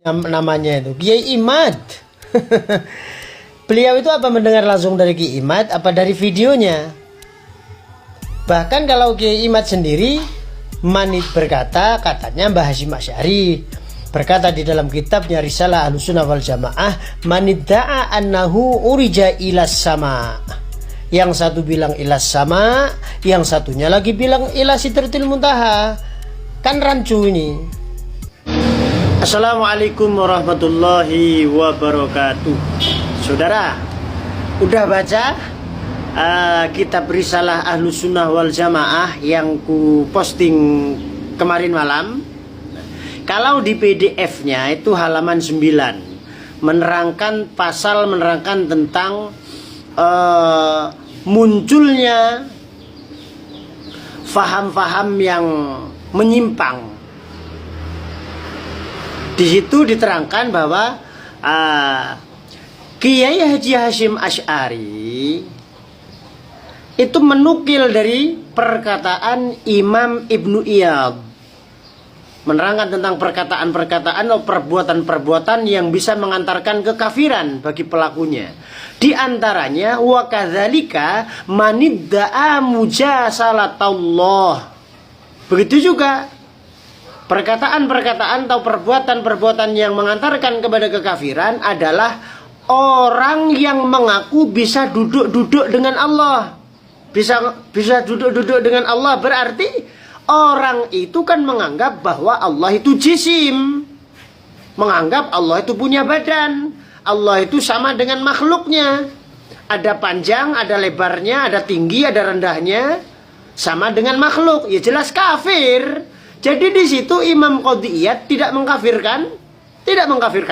Namanya itu Kiai Imad. Beliau itu apa mendengar langsung dari Kiai Imad apa dari videonya? Bahkan kalau Kiai Imad sendiri manit berkata, katanya Mbah Hasyim Asy'ari berkata di dalam kitabnya Risalah Ahlussunnah wal Jamaah, manidda'a annahu urija ilas sama. Yang satu bilang ilas sama, yang satunya lagi bilang ila sidratil muntaha. Kan rancu ini. Assalamualaikum warahmatullahi wabarakatuh. Saudara, udah baca kitab Risalah Ahlussunnah wal Jamaah yang ku posting kemarin malam? Kalau di PDF-nya itu halaman 9 menerangkan pasal, menerangkan tentang munculnya faham-faham yang menyimpang. Di situ diterangkan bahwa Kiai Haji Hasyim Asy'ari itu menukil dari perkataan Imam Ibnu Iyadh, menerangkan tentang perkataan-perkataan atau perbuatan-perbuatan yang bisa mengantarkan kekafiran bagi pelakunya. Di antaranya wa kadzalika manidda'a mujasalatullah. Begitu juga perkataan-perkataan atau perbuatan-perbuatan yang mengantarkan kepada kekafiran adalah orang yang mengaku bisa duduk-duduk dengan Allah. Bisa duduk-duduk dengan Allah berarti orang itu kan menganggap bahwa Allah itu jisim. Menganggap Allah itu punya badan. Allah itu sama dengan makhluknya. Ada panjang, ada lebarnya, ada tinggi, ada rendahnya. Sama dengan makhluk. Ya jelas kafir. Jadi di situ Imam Qadhiyat tidak mengkafirkan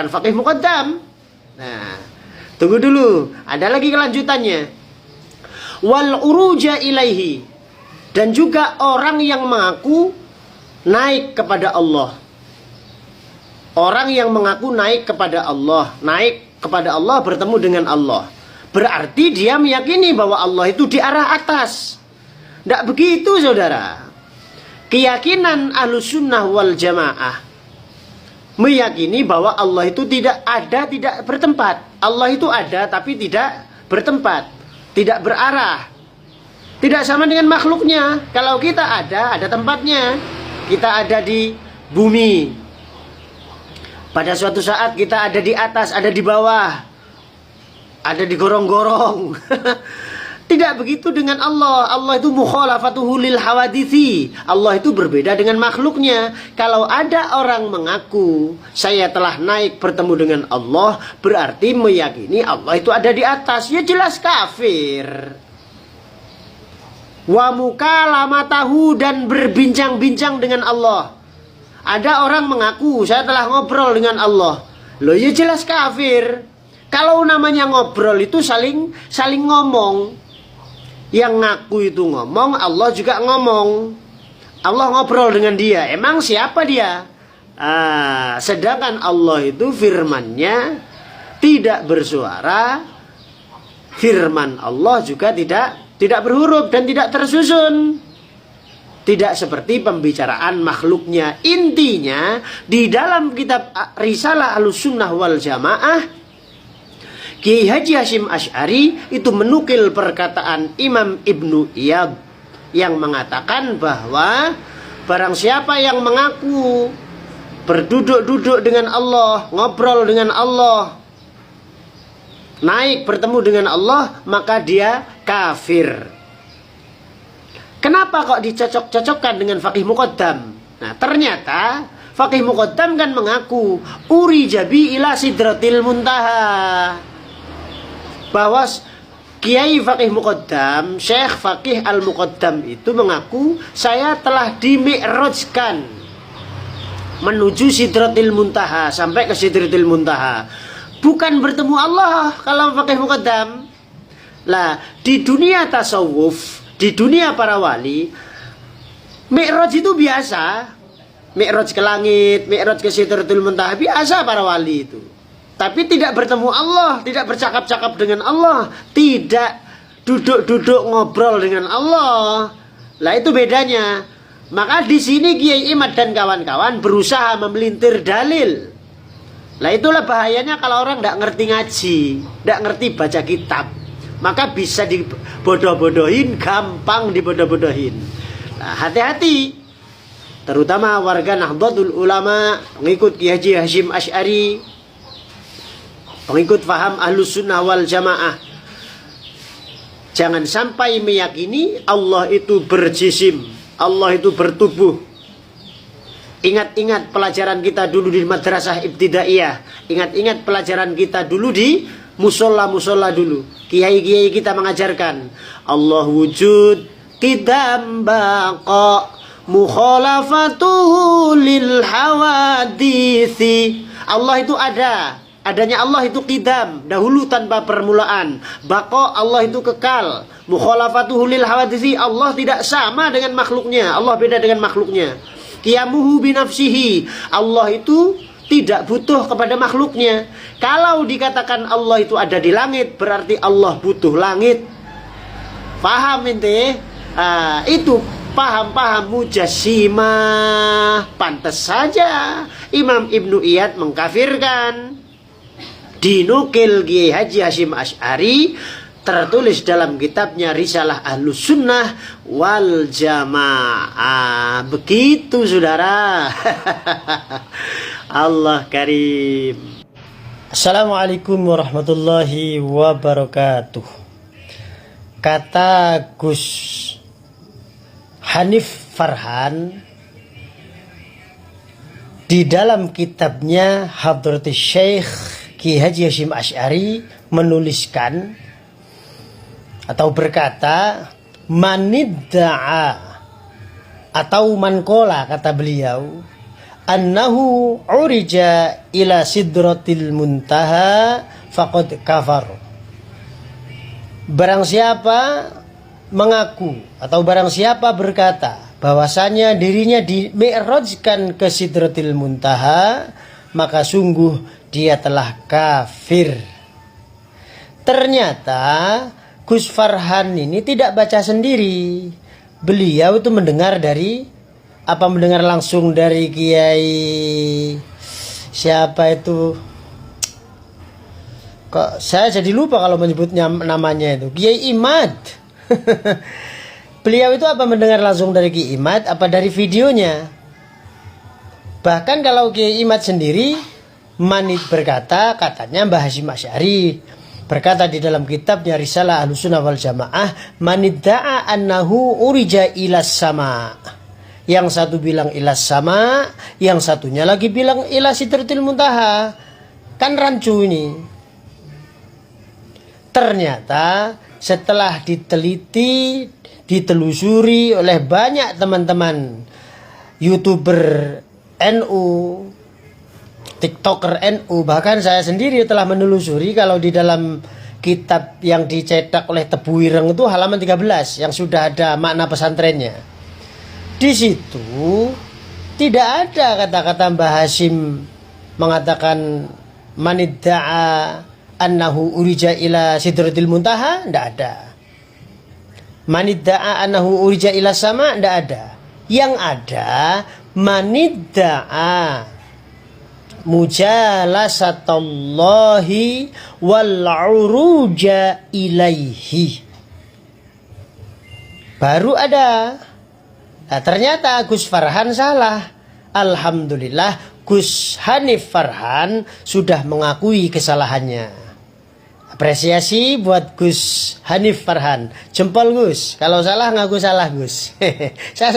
faqih muqaddam. Nah, tunggu dulu, ada lagi kelanjutannya. Wal uruja ilaihi, dan juga orang yang mengaku naik kepada Allah. Orang yang mengaku naik kepada Allah, bertemu dengan Allah. Berarti dia meyakini bahwa Allah itu di arah atas. Tidak begitu, saudara. Keyakinan Ahlussunnah wal Jamaah meyakini bahwa Allah itu tidak ada, tidak bertempat. Allah itu ada tapi tidak bertempat, tidak berarah. Tidak sama dengan makhluknya. Kalau kita ada tempatnya. Kita ada di bumi. Pada suatu saat kita ada di atas, ada di bawah. Ada di gorong-gorong. Tidak begitu dengan Allah. Allah itu mukhalafatuhu lil hawadithi. Allah itu berbeda dengan makhluknya. Kalau ada orang mengaku saya telah naik bertemu dengan Allah, berarti meyakini Allah itu ada di atas. Ya jelas kafir. Wa mukalamatahu, dan berbincang-bincang dengan Allah. Ada orang mengaku saya telah ngobrol dengan Allah. Loh ya jelas kafir. Kalau namanya ngobrol itu saling ngomong. Yang ngaku itu ngomong, Allah juga ngomong. Allah ngobrol dengan dia. Emang siapa dia? Sedangkan Allah itu firmannya tidak bersuara. Firman Allah juga tidak berhuruf dan tidak tersusun. Tidak seperti pembicaraan makhluknya. Intinya di dalam kitab Risalah Ahlussunnah wal Jamaah, Kiai Haji Hasyim Asy'ari itu menukil perkataan Imam Ibnu Iyadh yang mengatakan bahwa barang siapa yang mengaku berduduk-duduk dengan Allah, ngobrol dengan Allah, naik bertemu dengan Allah, maka dia kafir. Kenapa kok dicocok-cocokkan dengan faqih muqaddam? Nah, ternyata faqih muqaddam kan mengaku urija bi ila sidratil muntaha. Bahwa Kiai Faqih Muqaddam, Syekh Faqih Al-Muqaddam itu mengaku saya telah dimi'rajkan menuju Sidratil Muntaha, sampai ke Sidratil Muntaha. Bukan bertemu Allah kalau Faqih Muqaddam. Lah, di dunia tasawuf, di dunia para wali, mi'raj itu biasa. Mi'raj ke langit, mi'raj ke Sidratil Muntaha, biasa para wali itu. Tapi tidak bertemu Allah, tidak bercakap-cakap dengan Allah, tidak duduk-duduk ngobrol dengan Allah. Lah itu bedanya. Maka di sini Kiai Imad dan kawan-kawan berusaha memelintir dalil Lah itulah bahayanya kalau orang tidak ngerti ngaji, tidak ngerti baca kitab, maka bisa dibodoh-bodohin, gampang dibodoh-bodohin. Nah, hati-hati, terutama warga Nahdlatul Ulama, pengikut Kiai Haji Hasyim Asy'ari, pengikut faham Ahlus Sunnah wal Jamaah. Jangan sampai meyakini Allah itu berjisim, Allah itu bertubuh. Ingat-ingat pelajaran kita dulu di madrasah ibtidaiyah. Ingat-ingat pelajaran kita dulu di musola-musola dulu. Kiai-kiai kita mengajarkan Allah wujud qidam baqa mukhalafatuhu lil hawadisi. Allah itu ada. Adanya Allah itu qidam, dahulu tanpa permulaan. Baqa, Allah itu kekal. Mukhalafatuhu lil hawadisi, Allah tidak sama dengan makhluknya. Allah beda dengan makhluknya. Qiyamuhu binafsihi, Allah itu tidak butuh kepada makhluknya. Kalau dikatakan Allah itu ada di langit, berarti Allah butuh langit. Paham ente? Itu paham-paham mujassimah. Pantas saja Imam Ibnu Iyad mengkafirkan. Dinukil Kiai Haji Hasyim Asy'ari, tertulis dalam kitabnya Risalah Ahlus Sunnah wal Jamaah. Begitu saudara. Allah karim. Assalamualaikum warahmatullahi wabarakatuh. Kata Gus Hanif Farhan di dalam kitabnya Hadratus Syekh Kiai Haji Hasyim Asy'ari menuliskan atau berkata, manidda'a atau mankola, kata beliau, annahu urija ila sidratil muntaha faqad kafar. Barang siapa mengaku atau barang siapa berkata bahwasanya dirinya di-mi'rajkan ke sidratil muntaha, maka sungguh dia telah kafir. Ternyata Gus Farhan ini tidak baca sendiri. Beliau itu mendengar langsung dari Kiai siapa itu? Kok saya jadi lupa kalau menyebutnya namanya itu. Kiai Imad. Beliau itu apa mendengar langsung dari Kiai Imad apa dari videonya? Bahkan kalau Kiai Imad sendiri manit berkata, katanya Mbah Hasyim Asy'ari berkata di dalam kitabnya Risalah Ahlus Sunnah wal Jamaah, manidda'a annahu urija ilas sama. Yang satu bilang ilas sama, yang satunya lagi bilang ila sidratil muntaha. Kan rancu ini. Ternyata setelah diteliti, ditelusuri oleh banyak teman-teman YouTuber NU, TikToker NU, bahkan saya sendiri telah menelusuri kalau di dalam kitab yang dicetak oleh Tebu Ireng itu halaman 13 yang sudah ada makna pesantrennya. Di situ tidak ada kata-kata Mbah Hasyim mengatakan manidda'a annahu urija ila sidratil muntaha, tidak ada. Manidda'a annahu urija ila sama, tidak ada. Yang ada manidda'a mujalasatallahi wal uruja ilaihi. Baru ada. Nah, ternyata Gus Farhan salah. Alhamdulillah Gus Hanif Farhan sudah mengakui kesalahannya. Apresiasi buat Gus Hanif Farhan. Jempol Gus. Kalau salah ngaku salah Gus. Saya